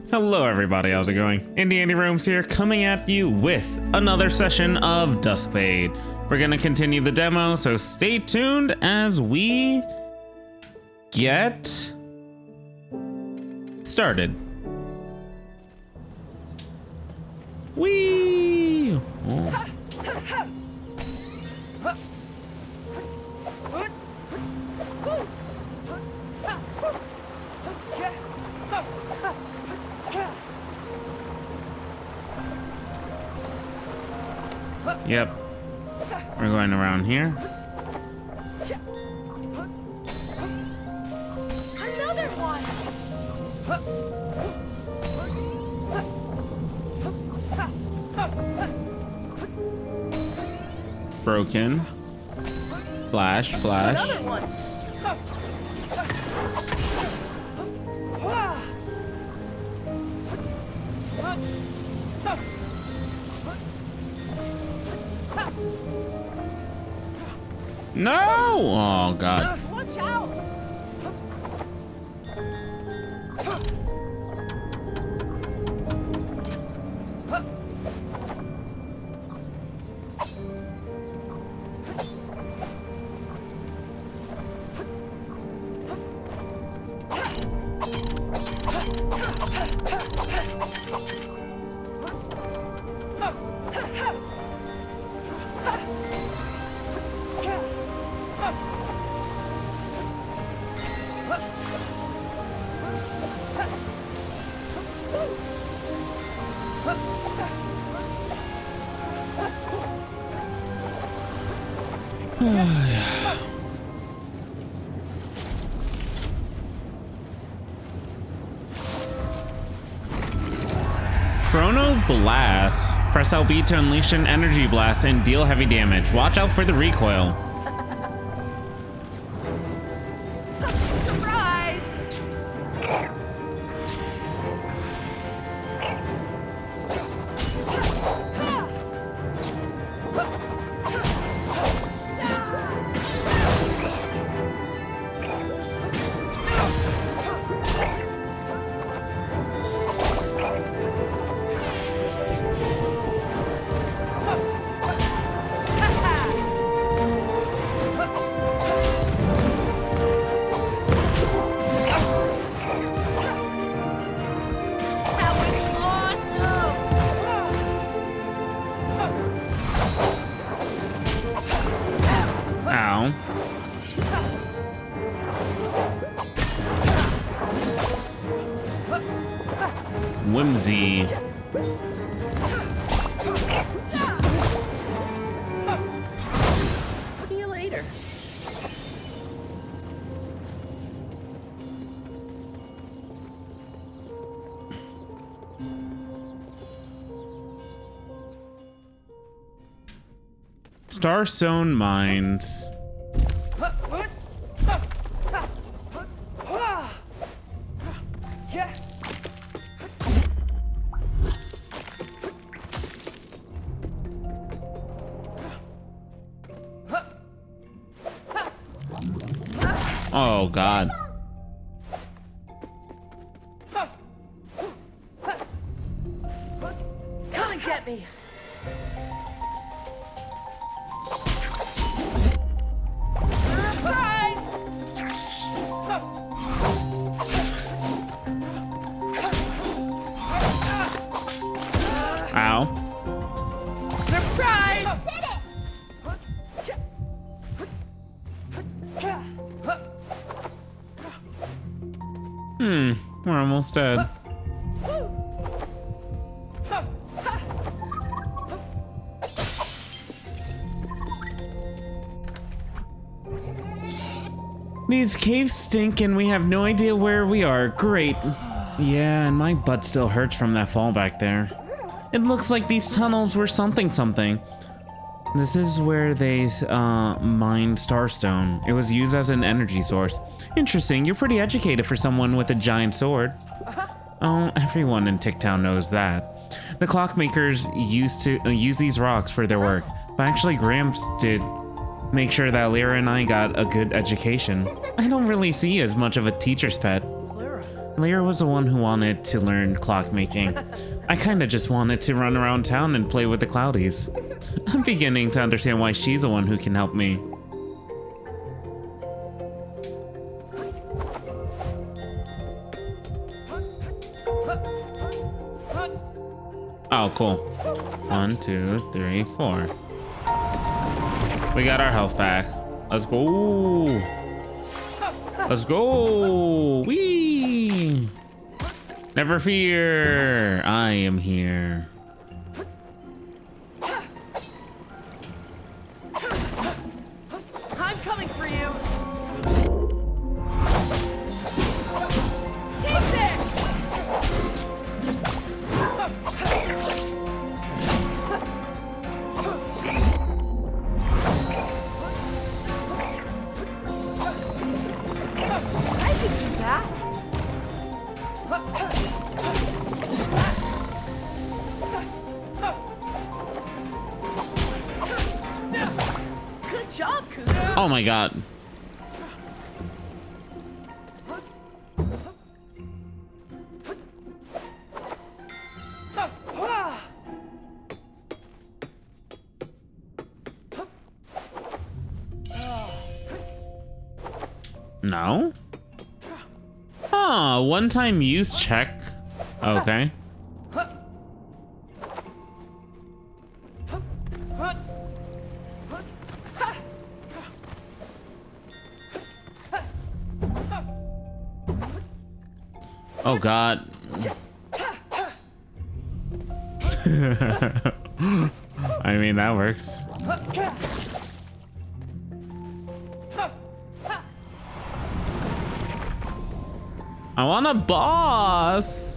Hello everybody, how's it going? Andy Rooms here, coming at you with another session of Duskfade. We're gonna continue the demo, so stay tuned as we get started. Whee! Oh. Yep. We're going around here. Another one. Broken. Flash, flash. Another one. No! Oh god. Watch out. Chrono Blast. Press LB to unleash an energy blast and deal heavy damage. Watch out for the recoil. Surprise. Ow. Whimsy. See you later. Starstone Mines. Oh god. Come and get me. Surprise! Ow. Surprise! We're almost dead. These caves stink and we have no idea where we are. Great. Yeah, and my butt still hurts from that fall back there. It looks like these tunnels were something. This is where they mined Starstone. It was used as an energy source. Interesting, you're pretty educated for someone with a giant sword. Oh, everyone in Ticktown knows that. The clockmakers used to use these rocks for their work, but actually Gramps did make sure that Lyra and I got a good education. I don't really see as much of a teacher's pet. Lyra. Lyra was the one who wanted to learn clockmaking. I kinda just wanted to run around town and play with the Cloudies. I'm beginning to understand why she's the one who can help me. Oh, cool. 1, 2, 3, 4. We got our health back. Let's go. Let's go. Whee! Never fear. I am here. I'm coming for you. Take this. I can do that. Good job, Kudo. Oh my god. No? Huh, one-time use check. Okay. Oh god. I mean, that works. I want a boss.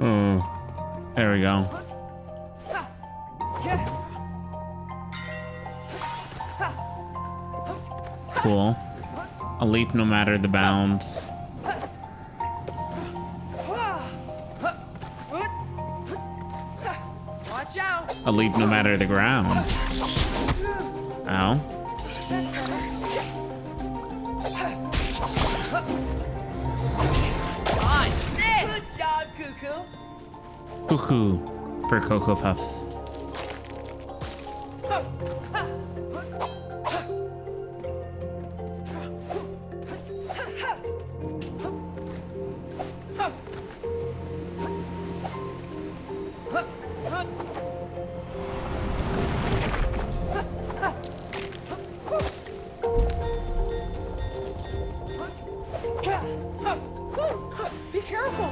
Oh, there we go. Cool. A leap no matter the bounds. Watch out. A leap no matter the ground. Ow. Good job, Cuckoo. Cuckoo for Cocoa Puffs. Be careful.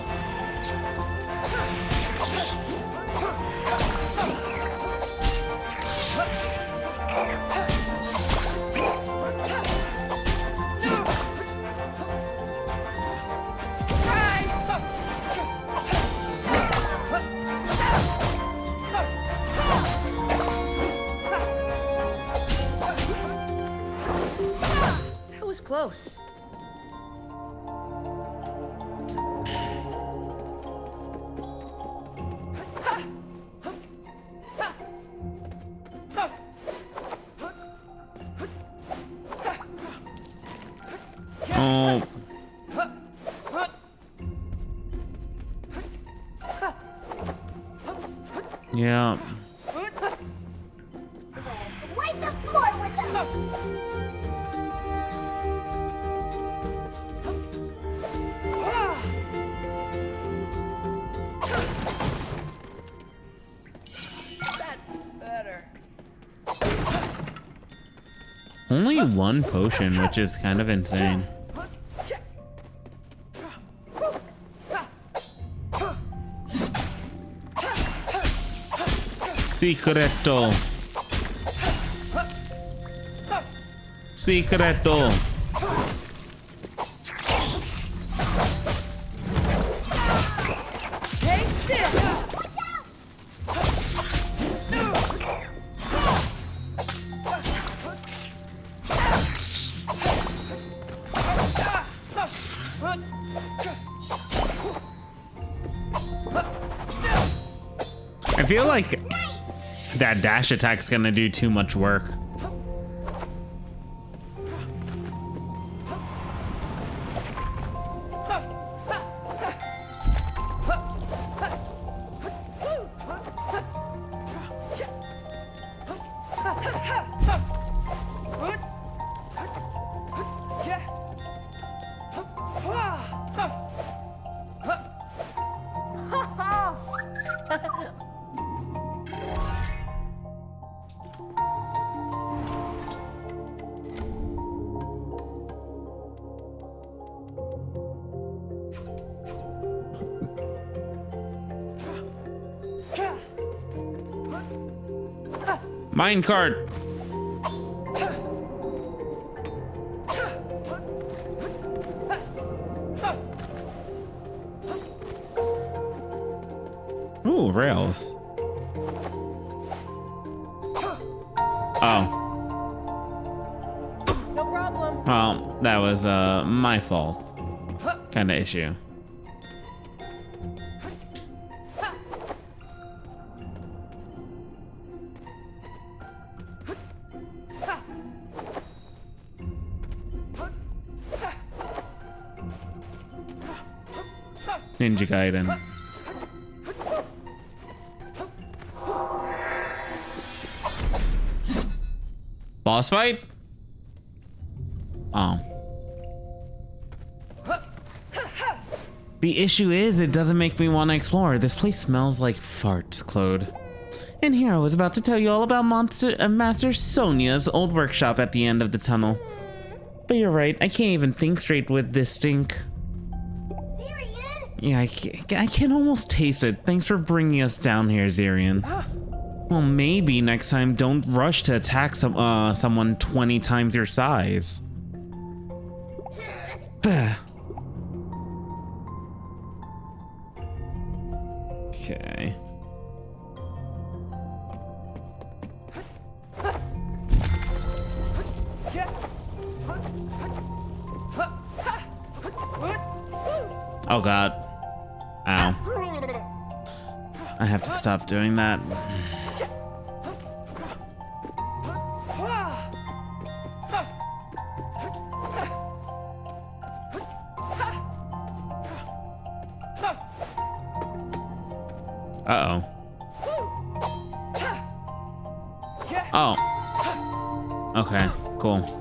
That was close. Oh. Yeah. Wipe the floor with them! That's better. Only one potion, which is kind of insane. Secreto. Secreto. Take this. I feel like that dash attack's gonna do too much work. Minecart. Ooh, rails. Oh. No problem. Well, that was my fault. Kind of issue. Ninja Gaiden. Boss fight? Oh. The issue is, it doesn't make me want to explore. This place smells like farts, Claude. And here I was about to tell you all about Master Sonia's old workshop at the end of the tunnel. But you're right, I can't even think straight with this stink. Yeah, I can almost taste it. Thanks for bringing us down here, Zirian. Well, maybe next time don't rush to attack someone 20 times your size. Bah. Okay. Oh god. Ow. I have to stop doing that. Uh-oh. Oh. Okay, cool.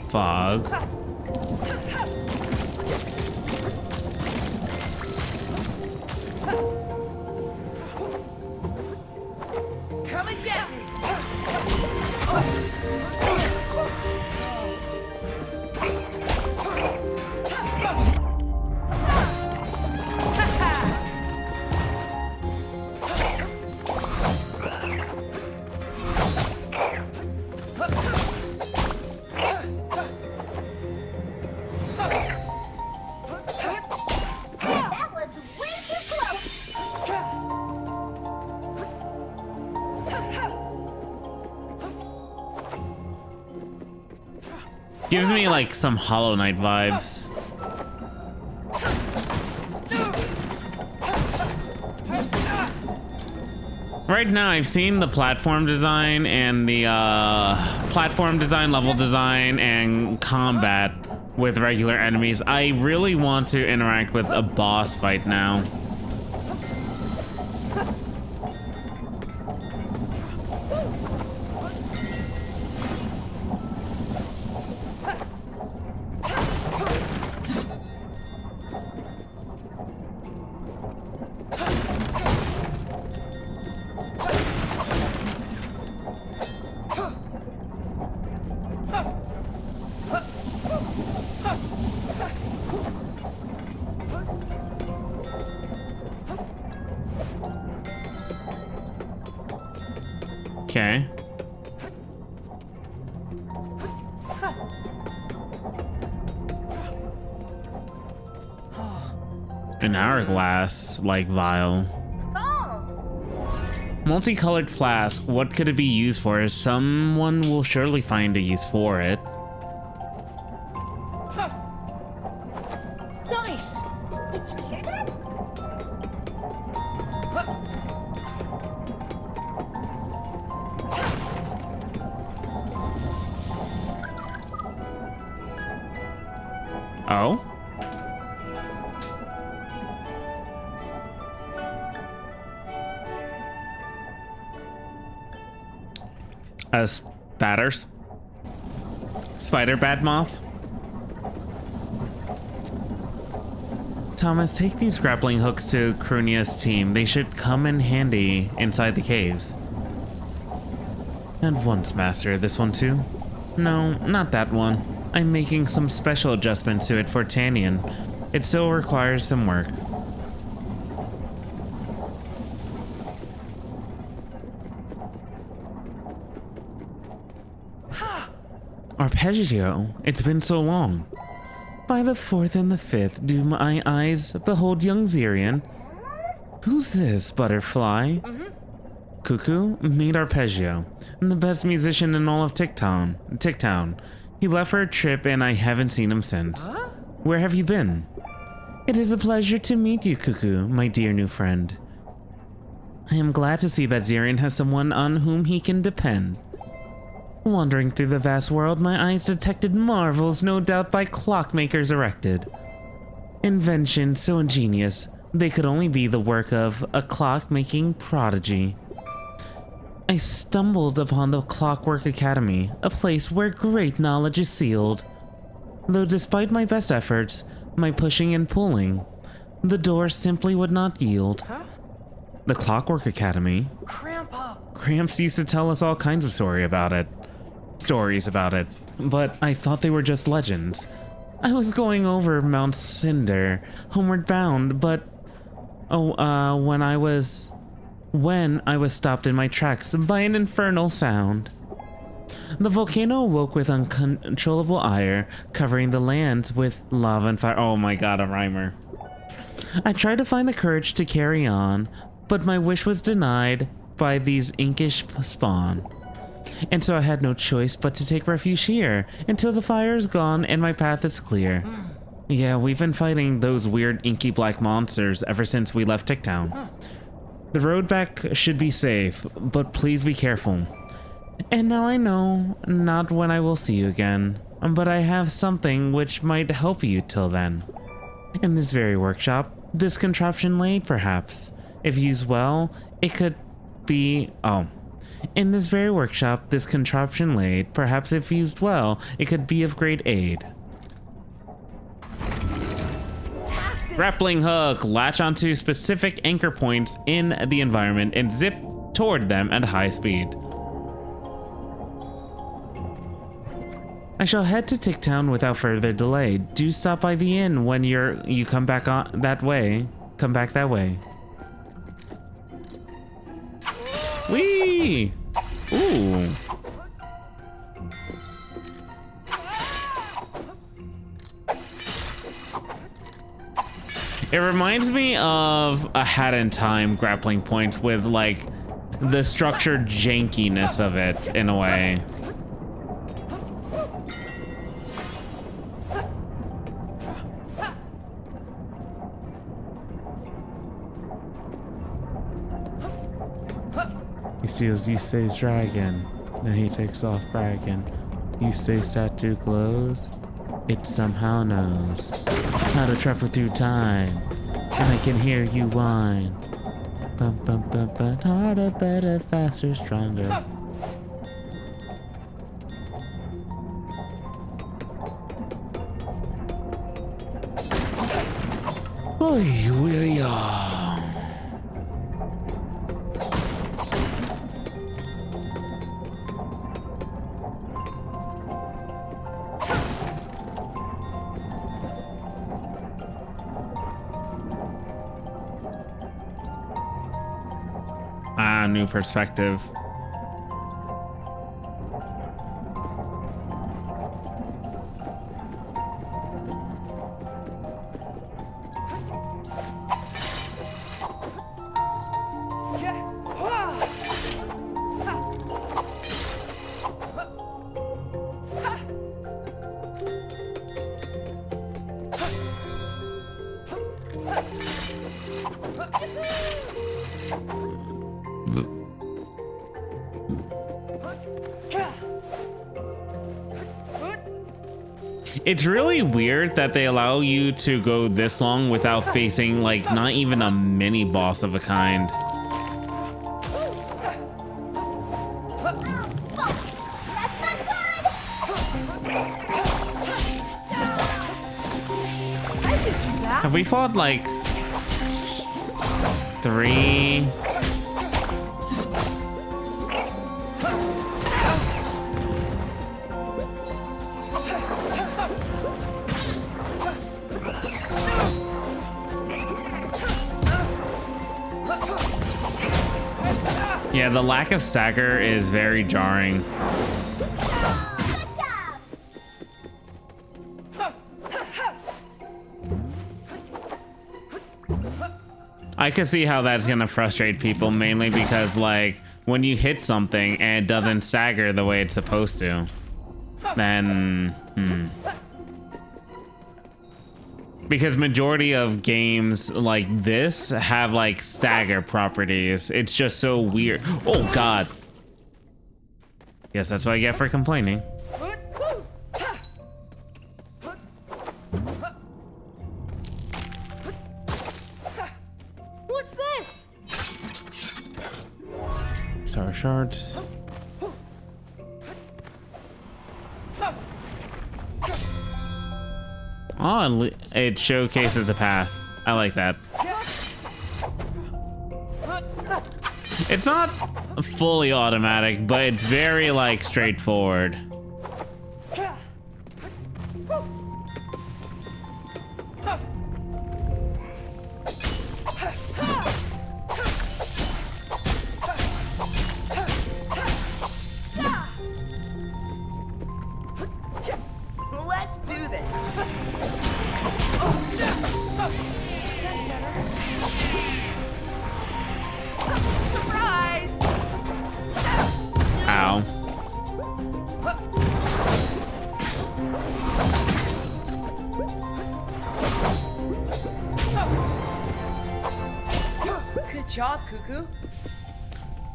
Fog. Come and get me. That was way too close. Gives me like some Hollow Knight vibes. Right now, I've seen the platform design and the platform design, level design, and combat with regular enemies. I really want to interact with a boss fight now. Okay. an hourglass like vial. Oh. Multicolored flask. What could it be used for? Someone will surely find a use for it. Nice. Did you hear that? Oh? Spatters? Spider bad moth? Thomas, take these grappling hooks to Krunia's team. They should come in handy inside the caves. And once, Master. This one too? No, not that one. I'm making some special adjustments to it for Tannian. It still requires some work. Arpeggio, it's been so long. By the 4th and the 5th, do my eyes behold young Zirian? Who's this, butterfly? Cuckoo, meet Arpeggio, the best musician in all of Ticktown. He left for a trip and I haven't seen him since. Where have you been? It is a pleasure to meet you, Cuckoo, my dear new friend. I am glad to see that Zirian has someone on whom he can depend. Wandering through the vast world, my eyes detected marvels no doubt by clockmakers erected. Inventions so ingenious, they could only be the work of a clock-making prodigy. I stumbled upon the Clockwork Academy, a place where great knowledge is sealed. Though despite my best efforts, my pushing and pulling, the door simply would not yield. The Clockwork Academy? Grandpa. Gramps used to tell us all kinds of stories about it, but I thought they were just legends. I was going over Mount Cinder, homeward bound, but when I was stopped in my tracks by an infernal sound. The volcano awoke with uncontrollable ire, covering the lands with lava and fire. Oh my god, a rhymer. I tried to find the courage to carry on, but my wish was denied by these inkish spawn. And so I had no choice but to take refuge here, until the fire is gone and my path is clear. Yeah, we've been fighting those weird inky black monsters ever since we left Ticktown. The road back should be safe, but please be careful. And now I know not when I will see you again, but I have something which might help you till then. In this very workshop, this contraption laid perhaps. If used well, it could be... In this very workshop, this contraption laid, perhaps if used well, it could be of great aid. Grappling hook, latch onto specific anchor points in the environment and zip toward them at high speed. I shall head to Ticktown without further delay. Do stop by the inn when you come back on that way. Come back that way. Whee! Ooh. It reminds me of a Hat in Time grappling point with like the structured jankiness of it in a way. He steals Yusei's dragon, then he takes off bragging. Yusei's tattoo glows, it somehow knows how to travel through time, and I can hear you whine. Bum bum bum bum, harder, better, faster, stronger. Oy, oy, oy. New perspective. It's really weird that they allow you to go this long without facing, like, not even a mini boss of a kind. Have we fought, like, 3? Yeah, the lack of stagger is very jarring. I can see how that's gonna frustrate people, mainly because, like, when you hit something and it doesn't stagger the way it's supposed to, then because majority of games like this have, like, stagger properties. It's just so weird. Oh god. Yes, that's what I get for complaining. What's this? Star shards. Oh, it showcases a path. I like that. It's not fully automatic, but it's very, like, straightforward. Let's do this. Surprise! Ow. Good job, Cuckoo.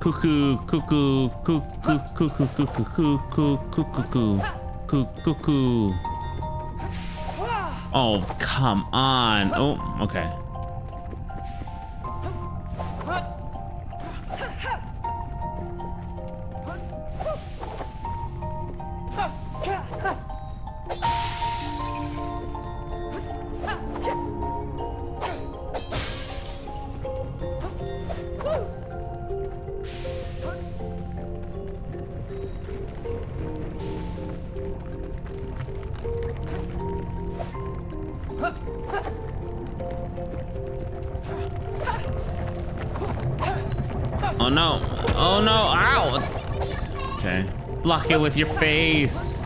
Cuckoo, cuckoo, cuckoo, cuckoo, cuckoo, cuckoo, cuckoo, cuckoo, cuckoo. Oh, come on. Oh, okay. Oh no. Oh no. Ow. Okay. Block it with your face.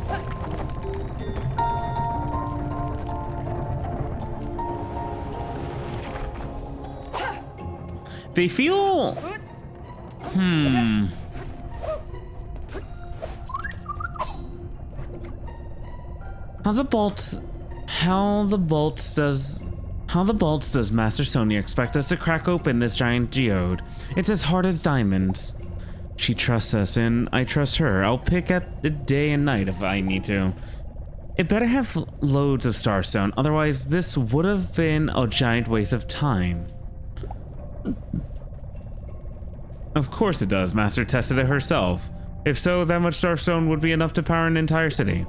They feel... How the bolts does Master Sonia expect us to crack open this giant geode? It's as hard as diamonds. She trusts us and I trust her. I'll pick at it day and night if I need to. It better have loads of starstone, otherwise this would have been a giant waste of time. Of course it does. Master tested it herself. If so, that much starstone would be enough to power an entire city.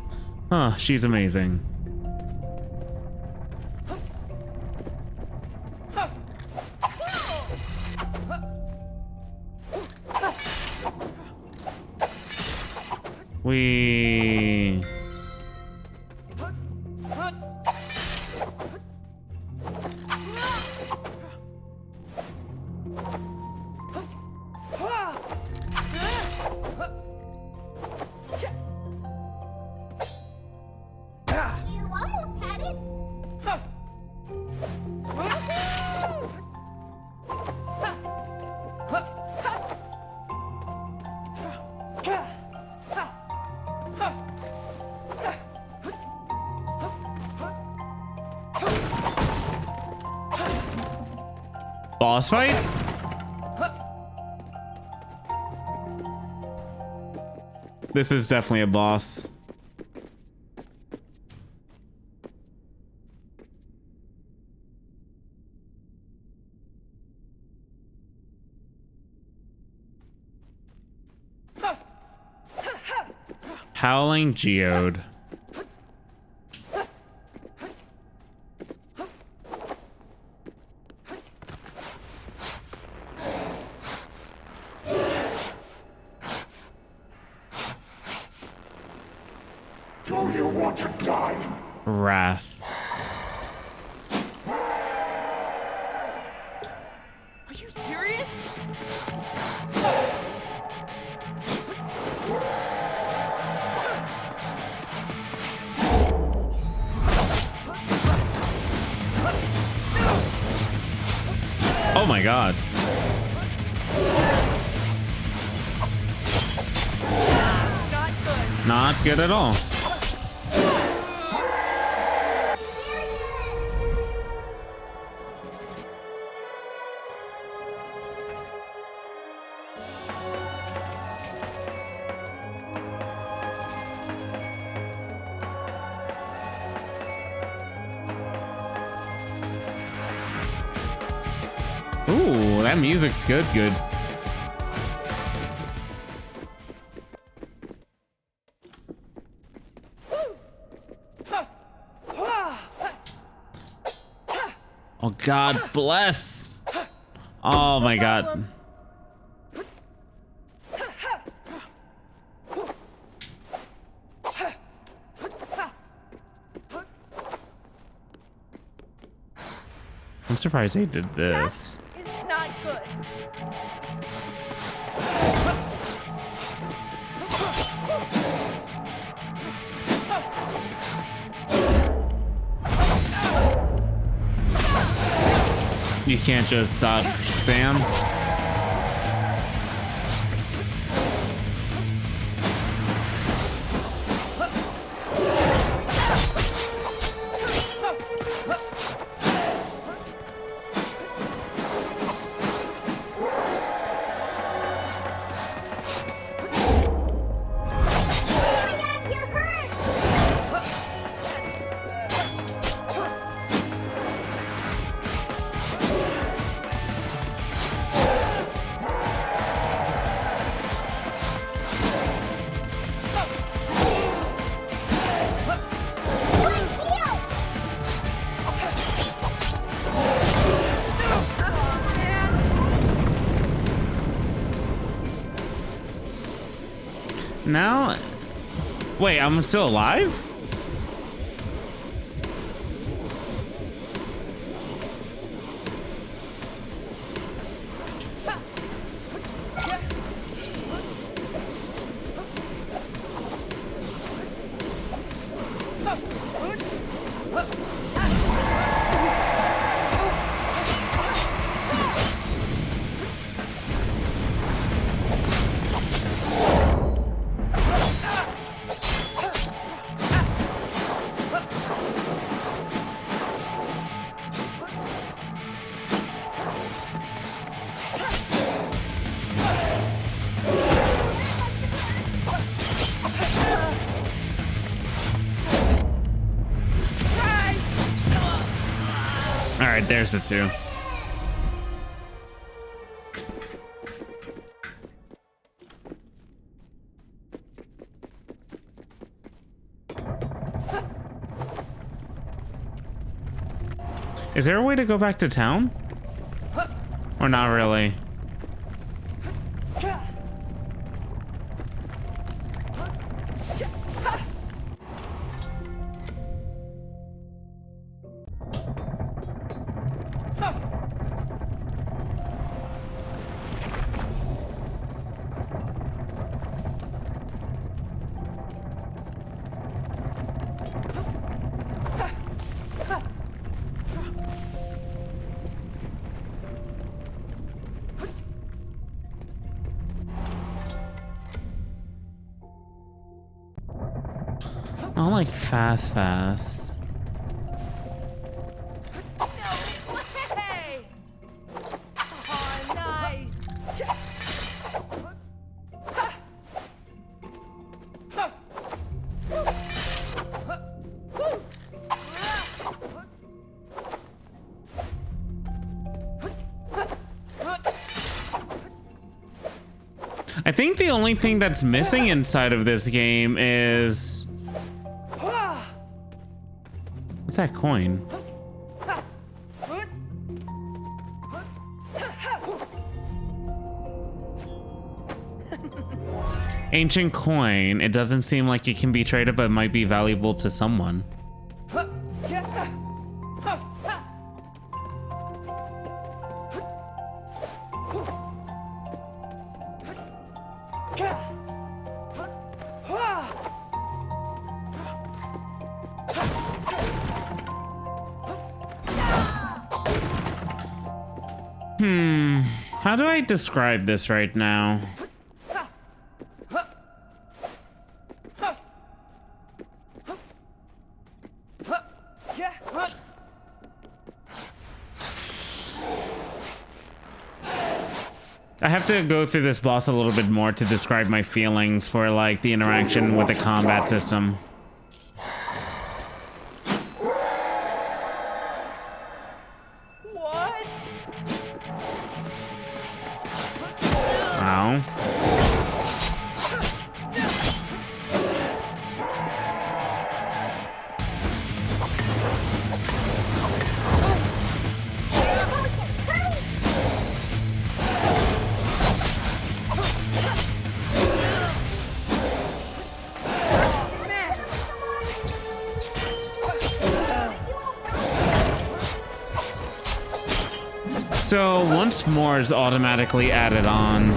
Huh, she's amazing. We... You almost had it. Boss fight? This is definitely a boss. Howling Geode. Do you want to die? Wrath. Are you serious? Oh my god. Not good. Not good at all. Ooh, that music's good. Oh, God bless. Oh my God. I'm surprised they did this. It's not good. You can't just dodge spam. You're hurt! Now, wait, I'm still alive? All right, there's the two. Is there a way to go back to town? Or not really? I like fast. No way! I think the only thing that's missing inside of this game is... What's that coin? Ancient coin. It doesn't seem like it can be traded, but it might be valuable to someone. How do I describe this right now? I have to go through this boss a little bit more to describe my feelings for like the interaction with the combat system. What? Wow. So once more is automatically added on.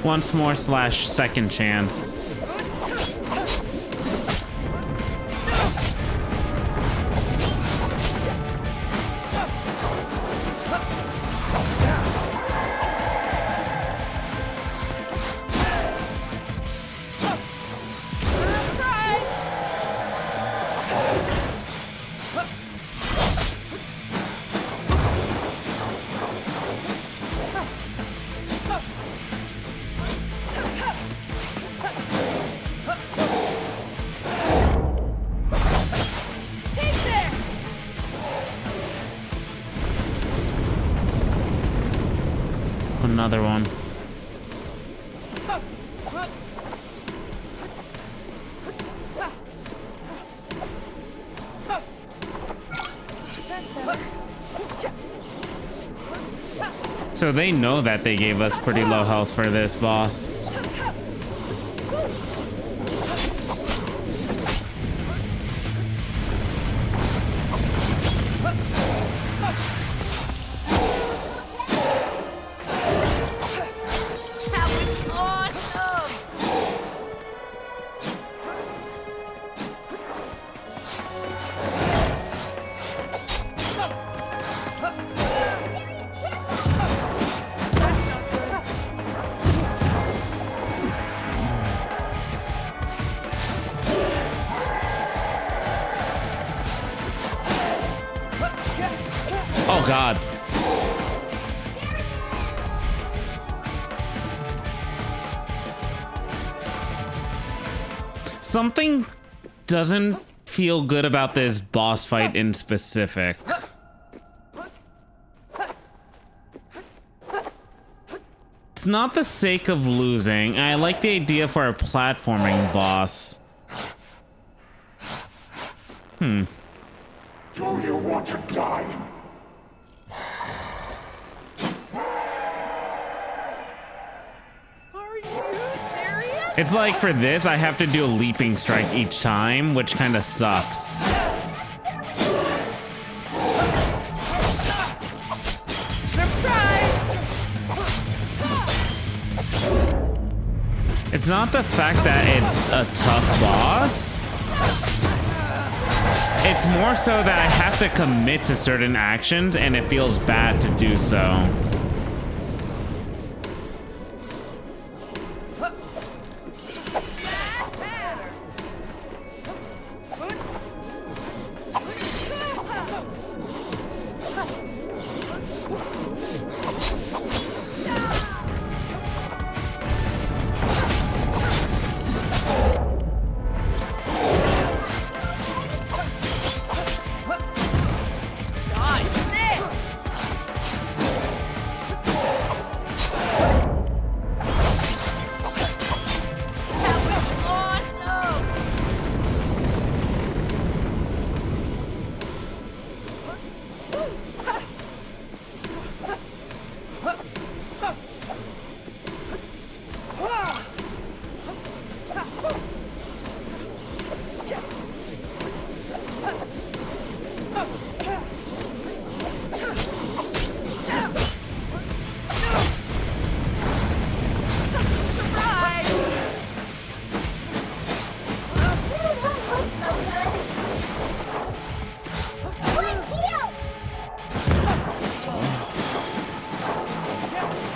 Once more / second chance. Another one. So they know that they gave us pretty low health for this boss. Oh God. Something doesn't feel good about this boss fight in specific. It's not the sake of losing. I like the idea for a platforming boss. Do you want to die? Are you serious? It's like for this, I have to do a leaping strike each time, which kind of sucks. Surprise! It's not the fact that it's a tough boss. It's more so that I have to commit to certain actions and it feels bad to do so.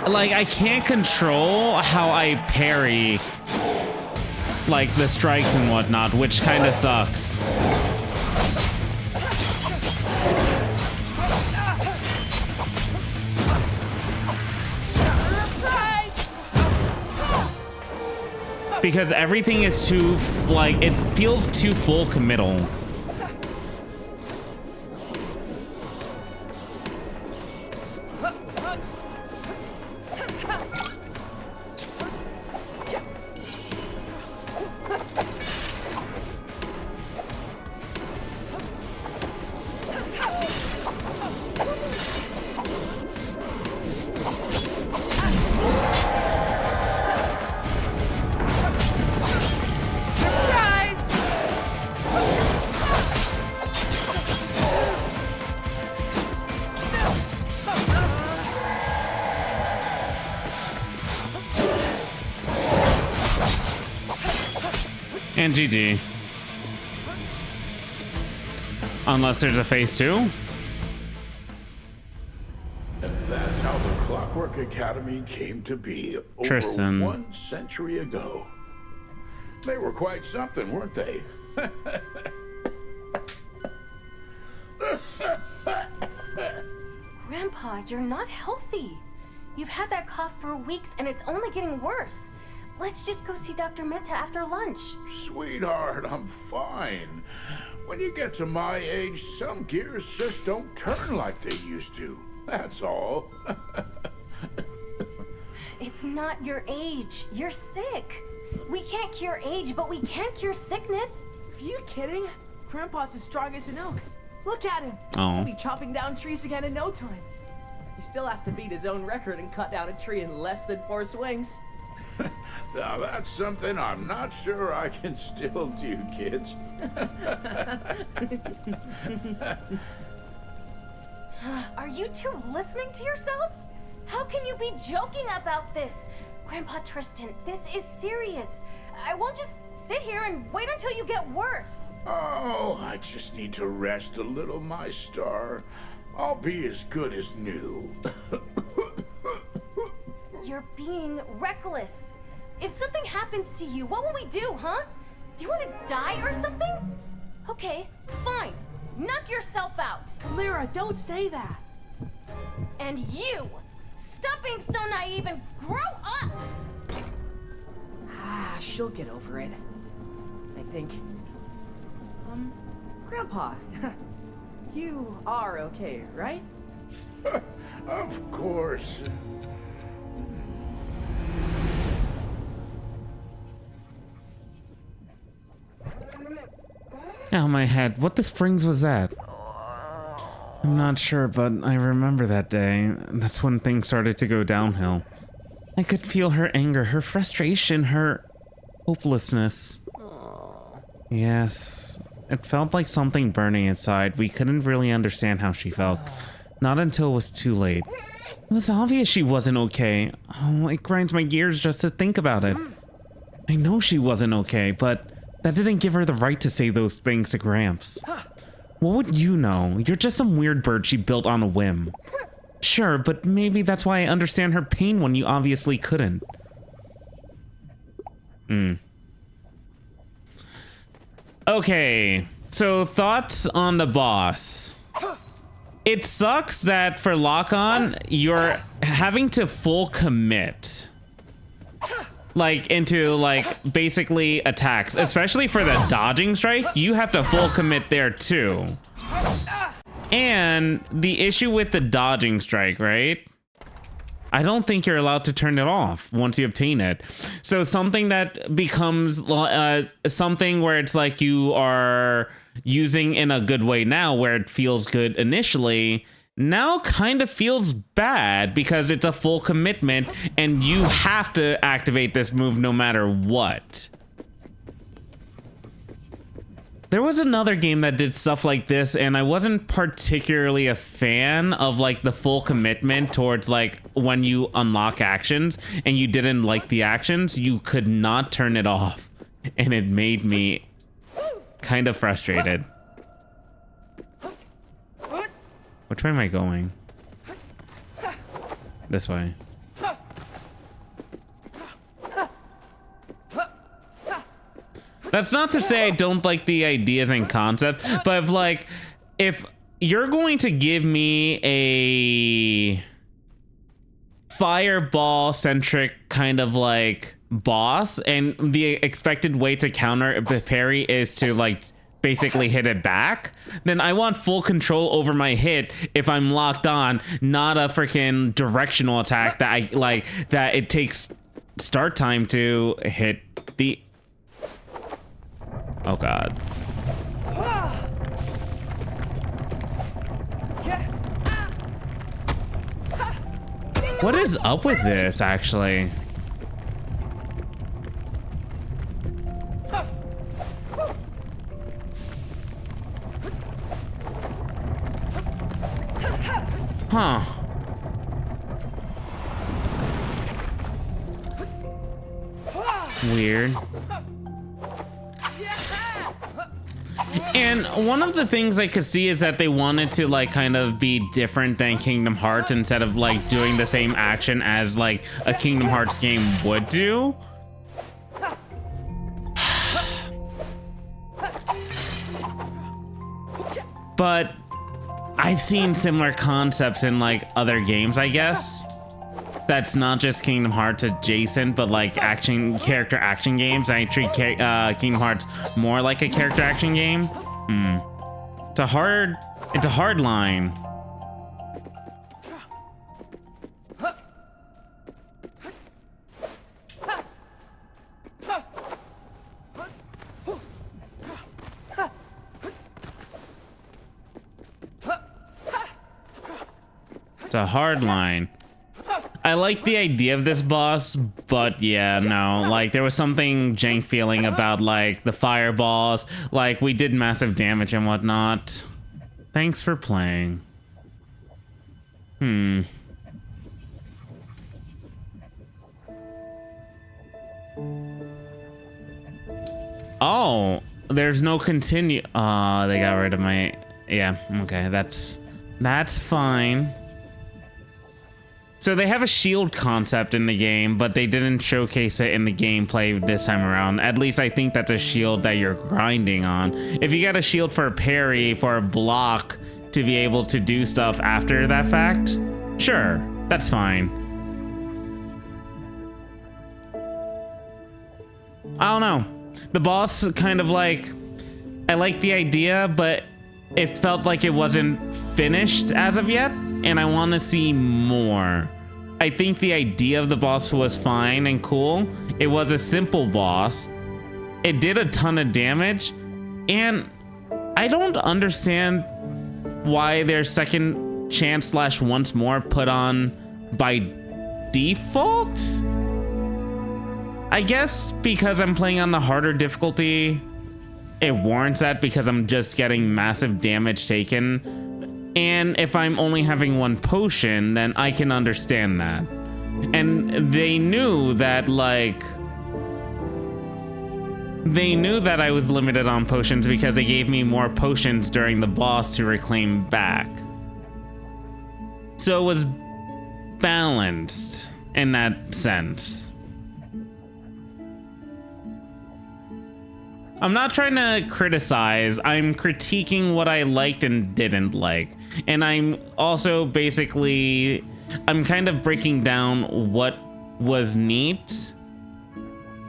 like, I can't control how I parry, like, the strikes and whatnot, which kind of sucks. Because everything is too, like, it feels too full committal. And GG. Unless there's a phase 2. And that's how the Clockwork Academy came to be over Tristan. 1 century ago. They were quite something, weren't they? Grandpa, you're not healthy. You've had that cough for weeks and it's only getting worse. Let's just go see Dr. Mehta after lunch. Sweetheart, I'm fine. When you get to my age, some gears just don't turn like they used to. That's all. It's not your age. You're sick. We can't cure age, but we can cure sickness. Are you kidding? Grandpa's as strong as an oak. Look at him. Oh. He'll be chopping down trees again in no time. He still has to beat his own record and cut down a tree in less than 4 swings. Now that's something I'm not sure I can still do, kids. Are you two listening to yourselves? How can you be joking about this? Grandpa Tristan, this is serious. I won't just sit here and wait until you get worse. Oh, I just need to rest a little, my star. I'll be as good as new. You're being reckless. If something happens to you, what will we do, huh? Do you want to die or something? Okay, fine. Knock yourself out. Lyra, don't say that. And you, stop being so naive and grow up. Ah, she'll get over it. I think. Grandpa, you are okay, right? Of course. Oh, my head. What the springs was that? I'm not sure, but I remember that day. That's when things started to go downhill. I could feel her anger, her frustration, her hopelessness. Yes, it felt like something burning inside. We couldn't really understand how she felt. Not until it was too late. It was obvious she wasn't okay. Oh, it grinds my gears just to think about it. I know she wasn't okay, but that didn't give her the right to say those things to Gramps. What would you know? You're just some weird bird she built on a whim. Sure, but maybe that's why I understand her pain when you obviously couldn't. Okay, so thoughts on the boss. It sucks that for lock-on, you're having to full commit. Like, into, like, basically attacks. Especially for the dodging strike, you have to full commit there, too. And the issue with the dodging strike, right? I don't think you're allowed to turn it off once you obtain it. So something that becomes something where it's like you are using in a good way now, where it feels good initially, now kind of feels bad because it's a full commitment and you have to activate this move no matter what. There was another game that did stuff like this, and I wasn't particularly a fan of like the full commitment towards like when you unlock actions and you didn't like the actions, you could not turn it off. And it made me kind of frustrated. Which way am I going? This way. That's not to say I don't like the ideas and concept, but if you're going to give me a fireball centric kind of like boss, and the expected way to counter the parry is to like basically hit it back, then I want full control over my hit if I'm locked on, not a freaking directional attack that I like, that it takes start time to hit the... Oh god. What is up with this, actually? Huh. Weird. And one of the things I could see is that they wanted to like kind of be different than Kingdom Hearts instead of like doing the same action as like a Kingdom Hearts game would do. But I've seen similar concepts in like other games, I guess. That's not just Kingdom Hearts adjacent, but like character action games. I treat Kingdom Hearts more like a character action game. It's a hard line. It's a hard line. I like the idea of this boss, but yeah, no, like there was something jank feeling about like the fireballs, like we did massive damage and whatnot. Thanks for playing. Oh, there's no continue. Oh, they got rid of my, yeah, okay, that's fine. So they have a shield concept in the game, but they didn't showcase it in the gameplay this time around. At least I think that's a shield that you're grinding on. If you get a shield for a parry, for a block, to be able to do stuff after that fact, sure, that's fine. I don't know. The boss kind of like, I like the idea, but it felt like it wasn't finished as of yet, and I want to see more. I think the idea of the boss was fine and cool. It was a simple boss. It did a ton of damage, and I don't understand why their second chance / once more put on by default. I guess because I'm playing on the harder difficulty, it warrants that because I'm just getting massive damage taken. And if I'm only having one potion, then I can understand that. And they knew that, like... They knew that I was limited on potions because they gave me more potions during the boss to reclaim back. So it was balanced in that sense. I'm not trying to criticize, I'm critiquing what I liked and didn't like. And I'm also basically, I'm kind of breaking down what was neat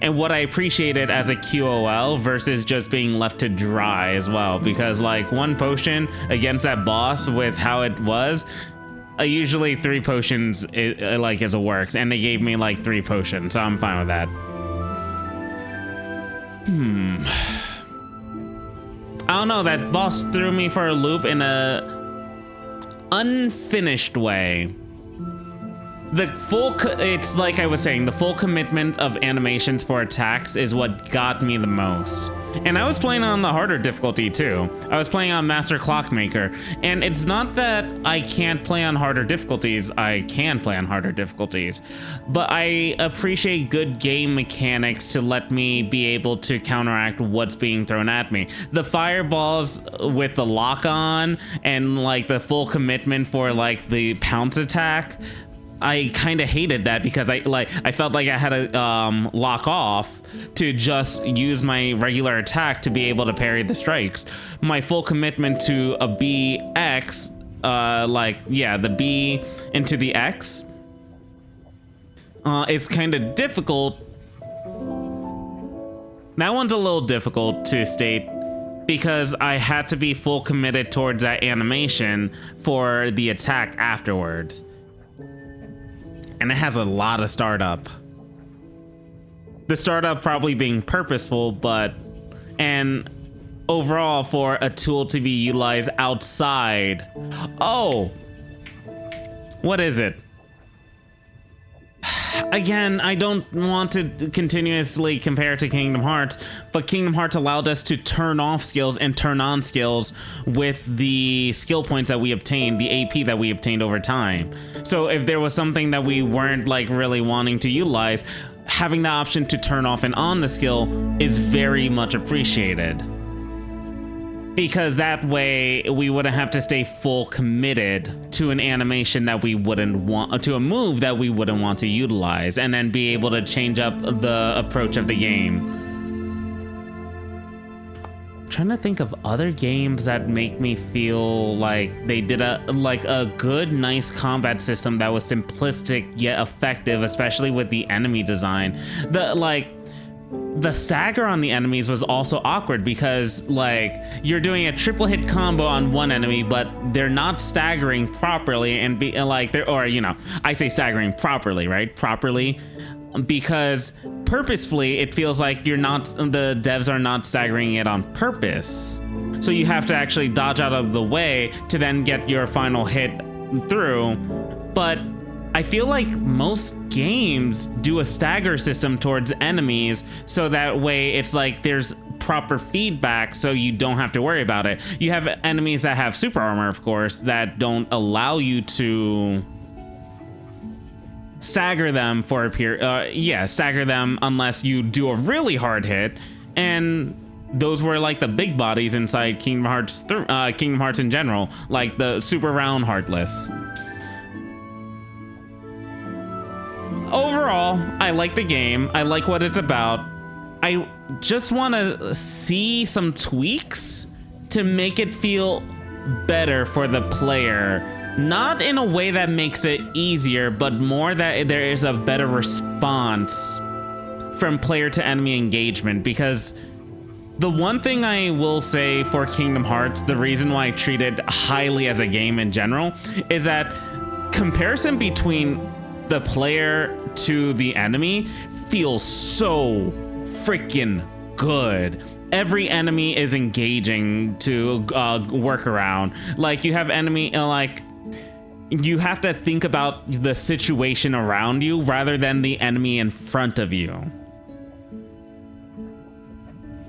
and what I appreciated as a QOL versus just being left to dry as well. Because like one potion against that boss with how it was, usually 3 potions is a works, and they gave me like 3 potions, so I'm fine with that. I don't know, that boss threw me for a loop in a unfinished way. The full, it's like I was saying, the full commitment of animations for attacks is what got me the most. And I was playing on the harder difficulty too. I was playing on Master Clockmaker, and it's not that I can't play on harder difficulties. I can play on harder difficulties, but I appreciate good game mechanics to let me be able to counteract what's being thrown at me. The fireballs with the lock on and like the full commitment for like the pounce attack, I kind of hated that because I felt like I had to lock off to just use my regular attack to be able to parry the strikes. My full commitment to a BX, the B into the X, is kind of difficult. That one's a little difficult to state because I had to be full committed towards that animation for the attack afterwards. And it has a lot of startup. The startup probably being purposeful, and overall for a tool to be utilized outside. Oh, what is it? Again, I don't want to continuously compare to Kingdom Hearts, but Kingdom Hearts allowed us to turn off skills and turn on skills with the skill points that we obtained, the AP that we obtained over time. So if there was something that we weren't like really wanting to utilize, having the option to turn off and on the skill is very much appreciated. Because that way we wouldn't have to stay full committed to an animation that we wouldn't want, to a move that we wouldn't want to utilize, and then be able to change up the approach of the game. I'm trying to think of other games that make me feel like they did a good, nice combat system that was simplistic yet effective, especially with the enemy design. The stagger on the enemies was also awkward because you're doing a triple hit combo on one enemy, but they're not staggering properly I say staggering properly, right? Properly, because purposefully it feels like the devs are not staggering it on purpose. So you have to actually dodge out of the way to then get your final hit through. But I feel like most games do a stagger system towards enemies, so that way it's like there's proper feedback, so you don't have to worry about it. You have enemies that have super armor, of course, that don't allow you to stagger them for a period. Stagger them unless you do a really hard hit, and those were like the big bodies inside Kingdom Hearts in general, like the super round Heartless. Overall, I like the game. I like what it's about. I just want to see some tweaks to make it feel better for the player. Not in a way that makes it easier, but more that there is a better response from player to enemy engagement. Because the one thing I will say for Kingdom Hearts, the reason why I treat it highly as a game in general, is that comparison between the player to the enemy feels so freaking good. Every enemy is engaging to work around. Like, you have enemy, you have to think about the situation around you rather than the enemy in front of you.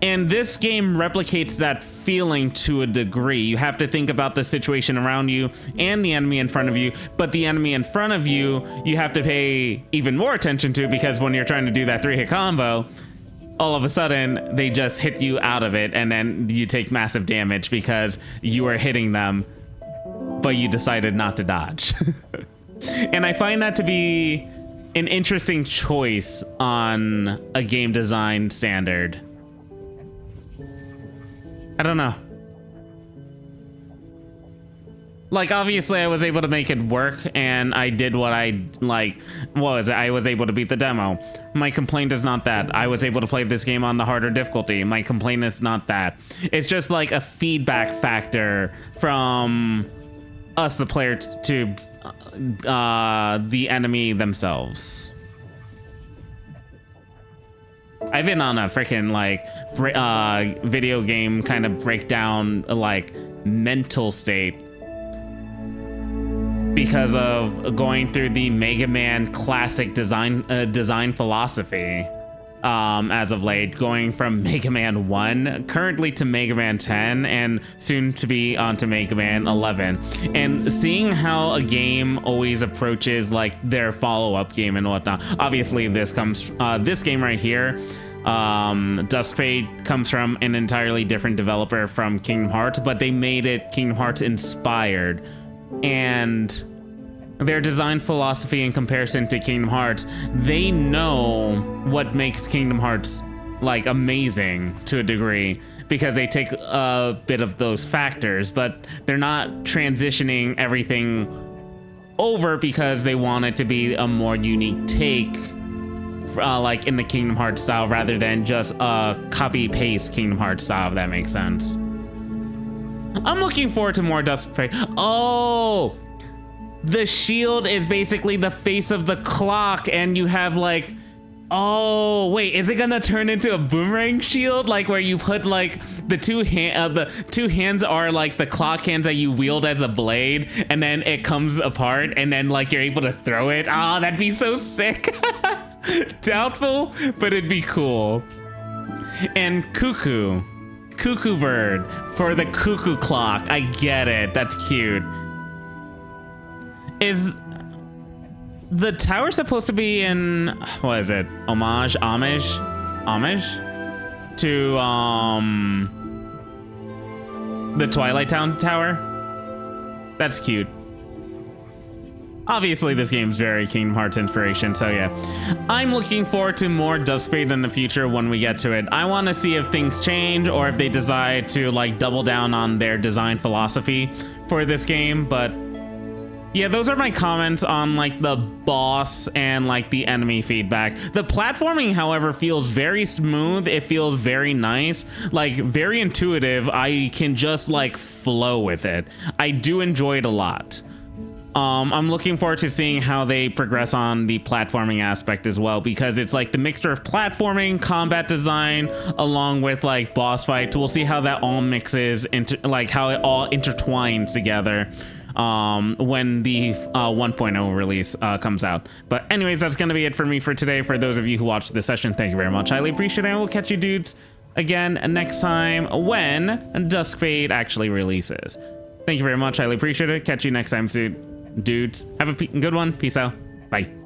And this game replicates that feeling to a degree. You have to think about the situation around you and the enemy in front of you, but the enemy in front of you, you have to pay even more attention to, because when you're trying to do that 3-hit combo, all of a sudden they just hit you out of it, and then you take massive damage because you were hitting them, but you decided not to dodge. And I find that to be an interesting choice on a game design standard. I don't know. Like, obviously I was able to make it work, and I did what I I was able to beat the demo. My complaint is not that. I was able to play this game on the harder difficulty. My complaint is not that. It's just like a feedback factor from us, the player, to the enemy themselves. I've been on a freaking video game kind of breakdown mental state because of going through the Mega Man classic design philosophy as of late, going from Mega Man 1 currently to Mega Man 10 and soon to be onto Mega Man 11, and seeing how a game always approaches their follow-up game and whatnot. Obviously this game right here, Duskfade, comes from an entirely different developer from Kingdom Hearts, but they made it Kingdom Hearts inspired. And their design philosophy in comparison to Kingdom Hearts, they know what makes Kingdom Hearts like amazing to a degree, because they take a bit of those factors, but they're not transitioning everything over because they want it to be a more unique take, like in the Kingdom Hearts style, rather than just a copy paste Kingdom Hearts style, if that makes sense. I'm looking forward to more Duskfade. Oh, the shield is basically the face of the clock, and you have like, oh wait, is it gonna turn into a boomerang shield, like where you put like the two hands are like the clock hands that you wield as a blade, and then it comes apart, and then like you're able to throw it? Oh, that'd be so sick. Doubtful, but it'd be cool. And cuckoo bird for the cuckoo clock. I get it. That's cute. Is the tower supposed to be in, what is it? Homage to the Twilight Town tower? That's cute. Obviously, this game's very Kingdom Hearts inspiration, so yeah. I'm looking forward to more Duskfade in the future when we get to it. I want to see if things change or if they decide to like double down on their design philosophy for this game, but yeah, those are my comments on like the boss and like the enemy feedback. The platforming, however, feels very smooth. It feels very nice, like very intuitive. I can just like flow with it. I do enjoy it a lot. I'm looking forward to seeing how they progress on the platforming aspect as well, because it's like the mixture of platforming, combat design, along with like boss fights. We'll see how that all mixes into, like how it all intertwines together when the 1.0 release comes out. But anyways, that's gonna be it for me for today. For those of you who watched this session, thank you very much. Highly appreciate it, and we'll catch you dudes again next time when Duskfade actually releases. Thank you very much. Highly appreciate it. Catch you next time, dudes. Have a good one. Peace out. Bye.